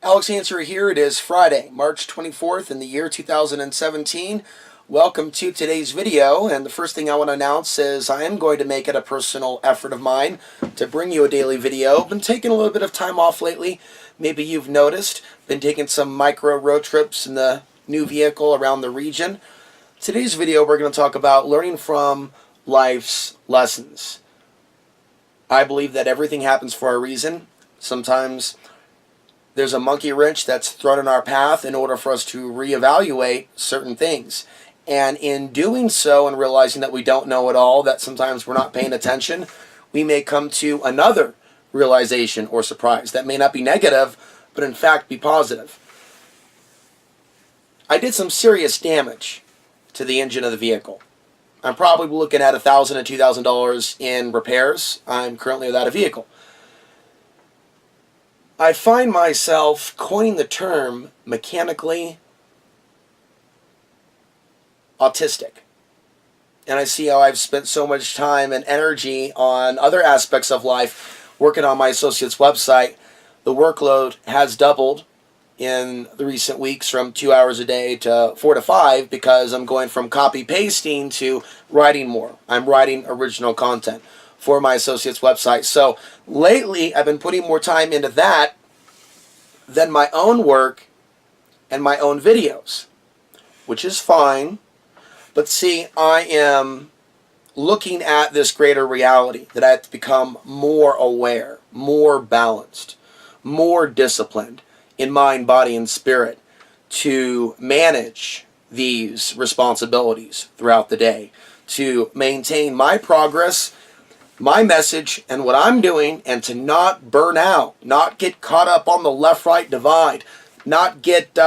Ansary here. It is Friday, March 24th in the year 2017. Welcome to today's video, and the first thing I want to announce is I am going to make it a personal effort of mine to bring you a daily video. I've been taking a little bit of time off lately. Maybe you've noticed. Been taking some micro road trips in the new vehicle around the region. Today's video we're going to talk about learning from life's lessons. I believe that everything happens for a reason. Sometimes there's a monkey wrench that's thrown in our path in order for us to reevaluate certain things. And in doing so and realizing that we don't know it all, that sometimes we're not paying attention, we may come to another realization or surprise that may not be negative, but in fact be positive. I did some serious damage to the engine of the vehicle. I'm probably looking at $1,000 to $2,000 in repairs. I'm currently without a vehicle. I find myself coining the term mechanically autistic. And I see how I've spent so much time and energy on other aspects of life working on my associate's website. The workload has doubled in the recent weeks from 2 hours a day to 4 to 5 because I'm going from copy pasting to writing more. I'm writing original content for my associate's website. So lately I've been putting more time into that than my own work and my own videos, which is fine. But see, I am looking at this greater reality that I have to become more aware, more balanced, more disciplined in mind, body, and spirit to manage these responsibilities throughout the day, to maintain my progress, my message, and what I'm doing, and to not burn out, not get caught up on the left-right divide, not get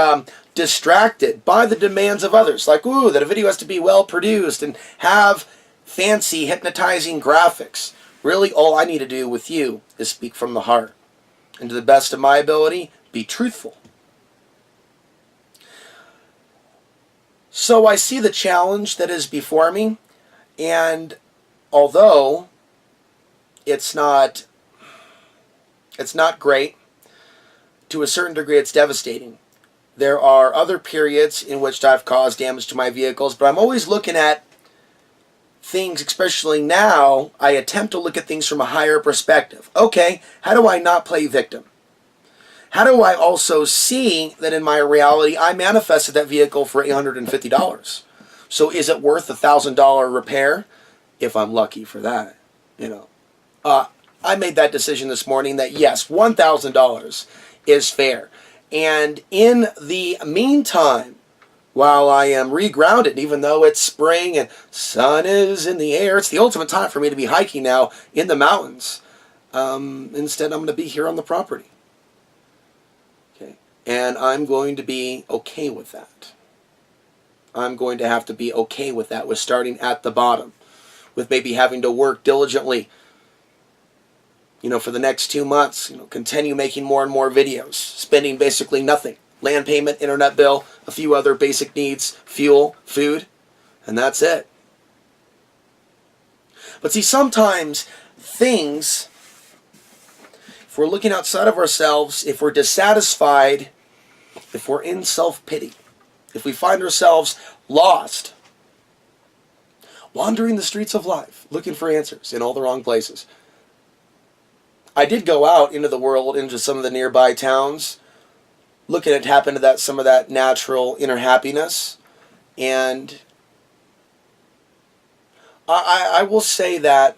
distracted by the demands of others, like, ooh, that a video has to be well produced and have fancy, hypnotizing graphics. Really, all I need to do with you is speak from the heart, and to the best of my ability, be truthful. So I see the challenge that is before me, and although it's not great, to a certain degree it's devastating. There are other periods in which I've caused damage to my vehicles, but I'm always looking at things, especially now, I attempt to look at things from a higher perspective. Okay, how do I not play victim? How do I also see that in my reality I manifested that vehicle for $850? So is it worth a $1,000 repair? If I'm lucky for that, I made that decision this morning that yes, $1,000 is fair. And in the meantime, while I am regrounded, even though it's spring and sun is in the air, it's the ultimate time for me to be hiking now in the mountains. Instead, I'm going to be here on the property. Okay, and I'm going to be okay with that. I'm going to have to be okay with that, with starting at the bottom, with maybe having to work diligently for the next 2 months, continue making more and more videos, spending basically nothing. Land payment, internet bill, a few other basic needs, fuel, food, and that's it. But see, sometimes things, if we're looking outside of ourselves, if we're dissatisfied, if we're in self-pity, if we find ourselves lost, wandering the streets of life, looking for answers in all the wrong places. I did go out into the world, into some of the nearby towns, looking at tap into some of that natural inner happiness, and I will say that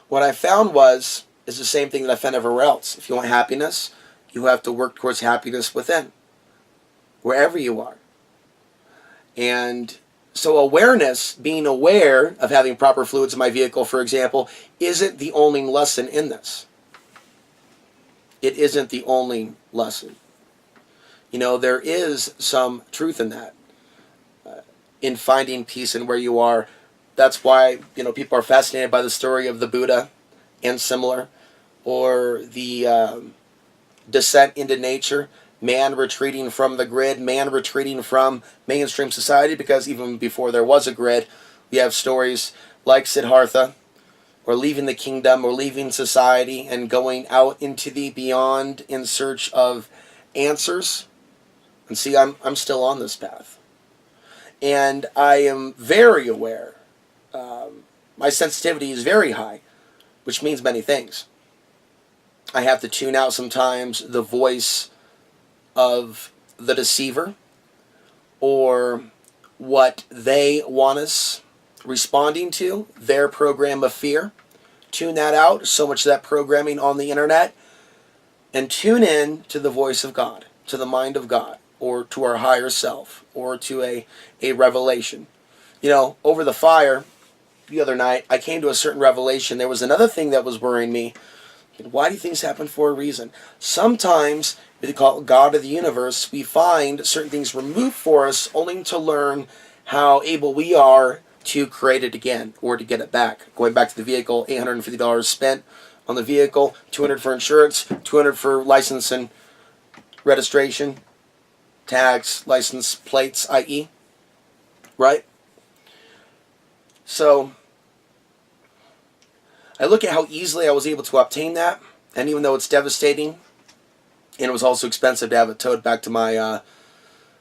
what I found is the same thing that I found everywhere else. If you want happiness, you have to work towards happiness within, wherever you are. And so awareness, being aware of having proper fluids in my vehicle, for example, isn't the only lesson in this. It isn't the only lesson. There is some truth in that, in finding peace in where you are. That's why, people are fascinated by the story of the Buddha and similar, or the descent into nature. Man retreating from the grid, man retreating from mainstream society, because even before there was a grid, we have stories like Siddhartha or leaving the kingdom, or leaving society and going out into the beyond in search of answers. And see, I'm still on this path. And I am very aware. My sensitivity is very high, which means many things. I have to tune out sometimes the voice of the deceiver, or what they want us responding to, their program of fear. Tune that out, so much of that programming on the internet, and tune in to the voice of God, to the mind of God, or to our higher self, or to a revelation. You know, over the fire the other night, I came to a certain revelation. There was another thing that was worrying me. Why do things happen for a reason? Sometimes, we call it God of the universe, we find certain things removed for us only to learn how able we are to create it again, or to get it back. Going back to the vehicle, $850 spent on the vehicle, $200 for insurance, $200 for license and registration, tags, license plates, i.e. Right? So, I look at how easily I was able to obtain that, and even though it's devastating, and it was also expensive to have it towed back to my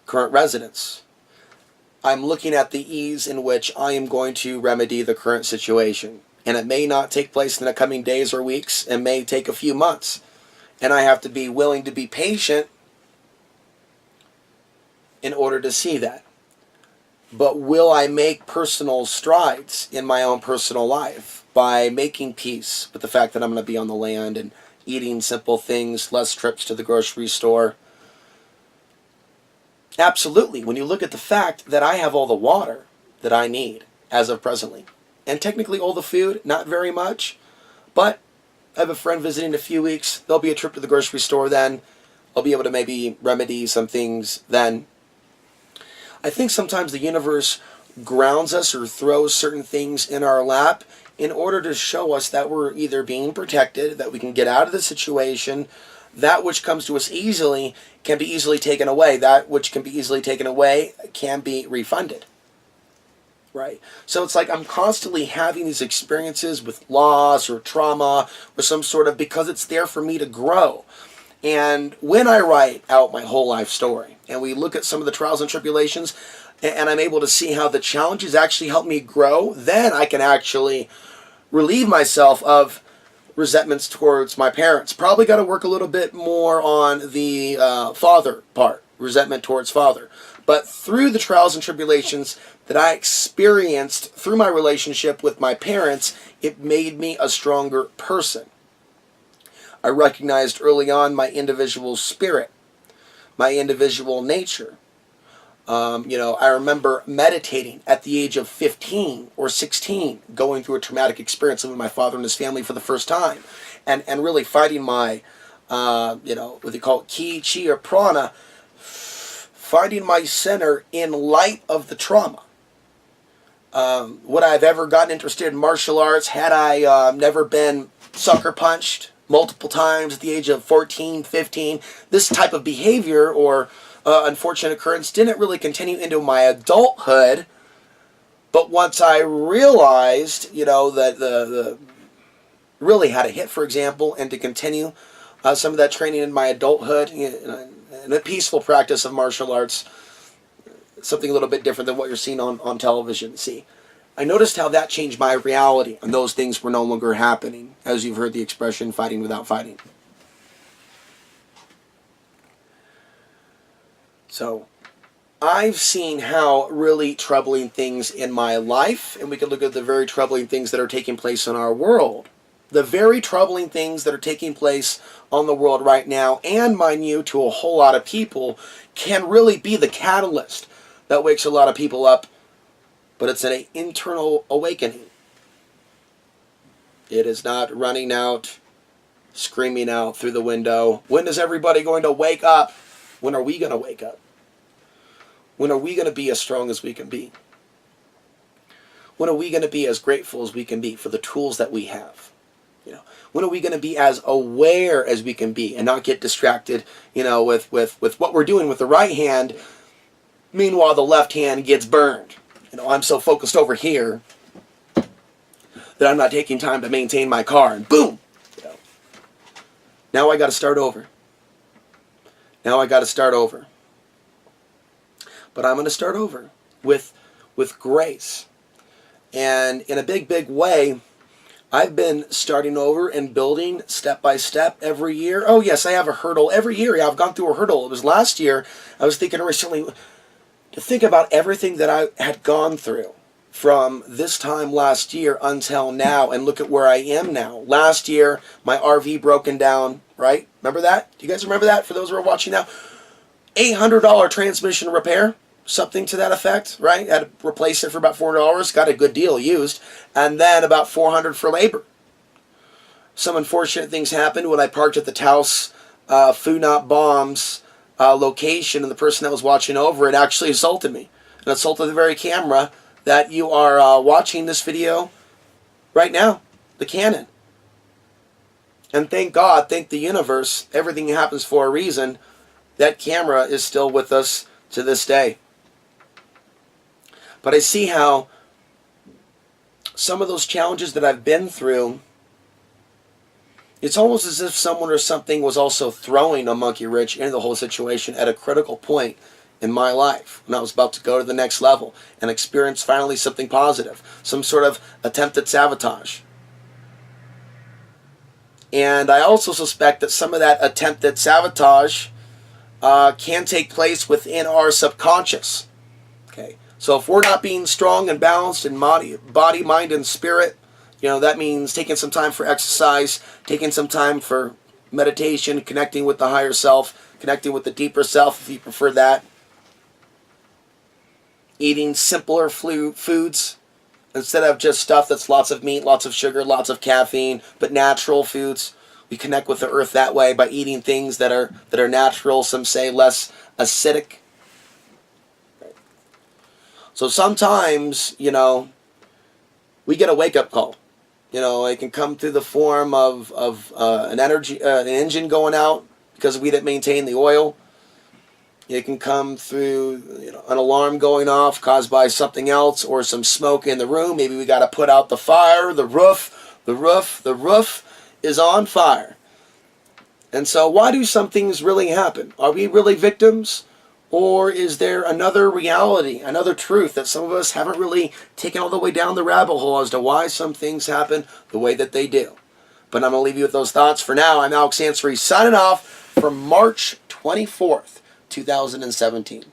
current residence, I'm looking at the ease in which I am going to remedy the current situation. And it may not take place in the coming days or weeks, and may take a few months. And I have to be willing to be patient in order to see that. But will I make personal strides in my own personal life by making peace with the fact that I'm going to be on the land and eating simple things, less trips to the grocery store? Absolutely, when you look at the fact that I have all the water that I need as of presently, and technically all the food, not very much, but I have a friend visiting in a few weeks. There'll be a trip to the grocery store then. I'll be able to maybe remedy some things then. I think sometimes the universe grounds us or throws certain things in our lap in order to show us that we're either being protected, that we can get out of the situation. That which comes to us easily can be easily taken away. That which can be easily taken away can be refunded. Right? So it's like I'm constantly having these experiences with loss or trauma or some sort of, because it's there for me to grow. And when I write out my whole life story, and we look at some of the trials and tribulations, and I'm able to see how the challenges actually help me grow, then I can actually relieve myself of resentments towards my parents. Probably got to work a little bit more on the father part, resentment towards father. But through the trials and tribulations that I experienced through my relationship with my parents, it made me a stronger person. I recognized early on my individual spirit, my individual nature. I remember meditating at the age of 15 or 16, going through a traumatic experience with my father and his family for the first time, and really fighting my, what they call it, ki, chi, or prana, finding my center in light of the trauma. Would I have ever gotten interested in martial arts had I never been sucker punched multiple times at the age of 14, 15? This type of behavior or unfortunate occurrence didn't really continue into my adulthood. But once I realized, that the really had a hit, for example, and to continue some of that training in my adulthood in a peaceful practice of martial arts, something a little bit different than what you're seeing on television. See, I noticed how that changed my reality, and those things were no longer happening, as you've heard the expression, fighting without fighting. So, I've seen how really troubling things in my life, and we can look at the very troubling things that are taking place in our world. The very troubling things that are taking place on the world right now, and mind you, to a whole lot of people, can really be the catalyst that wakes a lot of people up. But it's an internal awakening. It is not running out, screaming out through the window. When is everybody going to wake up? When are we going to wake up? When are we going to be as strong as we can be? When are we going to be as grateful as we can be for the tools that we have? When are we going to be as aware as we can be and not get distracted, with what we're doing with the right hand, meanwhile the left hand gets burned. I'm so focused over here that I'm not taking time to maintain my car, and boom, you know, now I got to start over. Now I got to start over. But I'm going to start over with grace. And in a big, big way, I've been starting over and building step by step every year. Oh, yes, I have a hurdle every year. Yeah, I've gone through a hurdle. It was last year. I was thinking recently to think about everything that I had gone through from this time last year until now, and look at where I am now. Last year, my RV broken down, right? Remember that? Do you guys remember that, for those who are watching now? $800 transmission repair, something to that effect, right? Had to replace it for about $400, got a good deal used, and then about $400 for labor. Some unfortunate things happened when I parked at the Taos Food Not Bombs location, and the person that was watching over it actually assaulted me, and assaulted the very camera that you are watching this video right now, the Canon. And thank God, thank the universe, everything happens for a reason. That camera is still with us to this day. But I see how some of those challenges that I've been through, it's almost as if someone or something was also throwing a monkey wrench into the whole situation at a critical point in my life when I was about to go to the next level and experience finally something positive, some sort of attempted sabotage. And I also suspect that some of that attempted sabotage can take place within our subconscious. Okay, so if we're not being strong and balanced in body, mind, and spirit, you know, that means taking some time for exercise, taking some time for meditation, connecting with the higher self, connecting with the deeper self, if you prefer that. Eating simpler foods instead of just stuff that's lots of meat, lots of sugar, lots of caffeine, but natural foods. We connect with the earth that way by eating things that are natural, some say less acidic. So sometimes, you know, we get a wake-up call. You know, it can come through the form of an engine going out because we didn't maintain the oil. It can come through, you know, an alarm going off caused by something else, or some smoke in the room. Maybe we got to put out the fire, the roof is on fire. And so why do some things really happen? Are we really victims? Or is there another reality, another truth that some of us haven't really taken all the way down the rabbit hole as to why some things happen the way that they do? But I'm going to leave you with those thoughts for now. I'm Alex Ansary signing off from March 24th, 2017.